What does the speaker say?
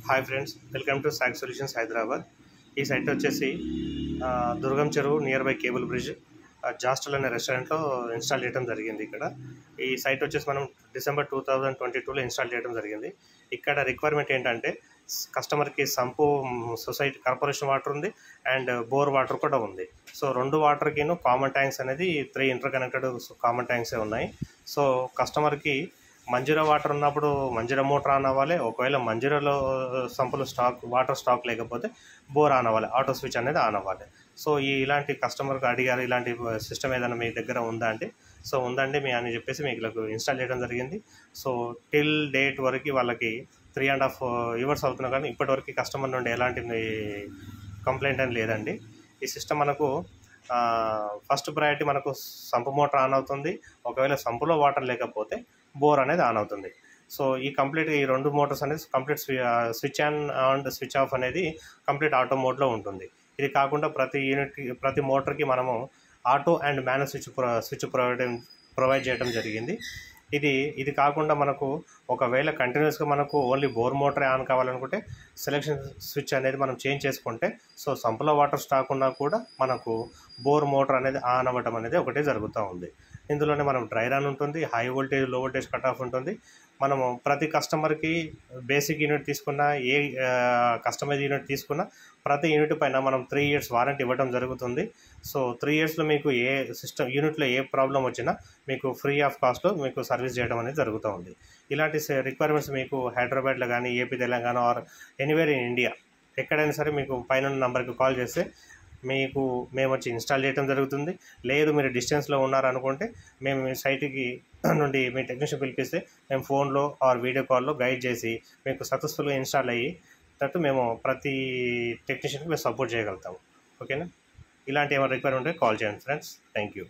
Hi friends, welcome to Saag solutions Hyderabad. ఈ site వచ్చేసి Durgam Cheruvu near by cable bridge జాస్టల్ అనే రెస్టారెంట్లో ఇన్స్టాల్ చేయడం జరిగింది. ఇక్కడ ఈ సైట్ వచ్చేసి మనం డిసెంబర్ 2022లో ఇన్స్టాల్ చేయడం జరిగింది. ఇక్కడ రిక్వైర్మెంట్ ఏంటంటే కస్టమర్కి సంపు సొసైటీ కార్పొరేషన్ వాటర్ ఉంది అండ్ బోర్ వాటర్ కూడా ఉంది. సో రెండు వాటర్కిను కామన్ ట్యాంక్స్ అనేది 3 ఇంటర్ కనెక్టెడ్ కామన్ ట్యాంక్సే ఉన్నాయి. సో కస్టమర్కి మంజీరా వాటర్ ఉన్నప్పుడు మంజీరా మోటార్ ఆన్ అవ్వాలి. ఒకవేళ మంజీరాలో సంపులు వాటర్ స్టాక్ లేకపోతే బోర్ ఆన్ అవ్వాలి, ఆటో స్విచ్ అనేది ఆన్ అవ్వాలి. సో ఇలాంటి కస్టమర్కి అడిగారు, ఇలాంటి సిస్టమ్ ఏదైనా మీ దగ్గర ఉందా అంటే, సో ఉందండి మీ అని చెప్పేసి మీకు ఇన్స్టాల్ చేయడం జరిగింది. సో టిల్ డేట్ వరకు వాళ్ళకి 3.5 ఇయర్స్ అవుతున్నా కానీ ఇప్పటివరకు కస్టమర్ నుండి ఎలాంటి కంప్లైంట్ అని లేదండి. ఈ సిస్టమ్ మనకు ఫస్ట్ ప్రయారిటీ మనకు సంపు మోటార్ ఆన్ అవుతుంది. ఒకవేళ సంపులో వాటర్ లేకపోతే బోర్ అనేది ఆన్ అవుతుంది. సో ఈ రెండు మోటార్స్ అనేది complete switch on and switch off అనేది కంప్లీట్ ఆటో మోడ్లో ఉంటుంది. ఇది కాకుండా ప్రతి మోటార్కి మనము auto and manual switch provide చేయడం జరిగింది. ఇది కాకుండా మనకు ఒకవేళ కంటిన్యూస్గా మనకు ఓన్లీ బోర్ మోటరే ఆన్ కావాలనుకుంటే సెలెక్షన్ స్విచ్ అనేది మనం చేంజ్ చేసుకుంటే సో సంపులో వాటర్ స్టాక్ ఉన్నా కూడా మనకు బోర్ మోటార్ అనేది ఆన్ అవ్వడం అనేది ఒకటే జరుగుతూ ఉంది. ఇందులోనే మనం డ్రై రన్ ఉంటుంది, హై వోల్టేజ్ లో వోల్టేజ్ కట్ ఆఫ్ ఉంటుంది. మనము ప్రతి కస్టమర్కి బేసిక్ యూనిట్ తీసుకున్నా, ఏ కస్టమైజ్ యూనిట్ తీసుకున్నా ప్రతి యూనిట్ పైన మనం 3 ఇయర్స్ వారంటీ ఇవ్వడం జరుగుతుంది. సో 3 ఇయర్స్లో మీకు ఏ యూనిట్లో ఏ ప్రాబ్లం వచ్చినా మీకు ఫ్రీ ఆఫ్ కాస్ట్లో మీకు సర్వీస్ చేయడం అనేది జరుగుతూ ఉంది. ఇలాంటి రిక్వైర్మెంట్స్ మీకు హైదరాబాద్లో కానీ, AP, Telangana or anywhere in India ఎక్కడైనా సరే మీకు పైన నంబర్కి కాల్ చేస్తే మేము వచ్చి ఇన్స్టాల్ చేయడం జరుగుతుంది. లేదు మీరు డిస్టెన్స్లో ఉన్నారనుకుంటే మేము మీ సైట్కి నుండి మీ టెక్నీషియన్ పిలిపిస్తే మేము ఫోన్లో ఆర్ వీడియో కాల్లో గైడ్ చేసి మీకు సక్సెస్ఫుల్గా ఇన్స్టాల్ అయ్యేటట్టు మేము ప్రతి టెక్నీషియన్కి మేము సపోర్ట్ చేయగలుగుతాము. ఓకేనా? ఇలాంటి ఏమైనా రిక్వైర్మెంట్ ఉంటే కాల్ చేయండి ఫ్రెండ్స్. Thank you.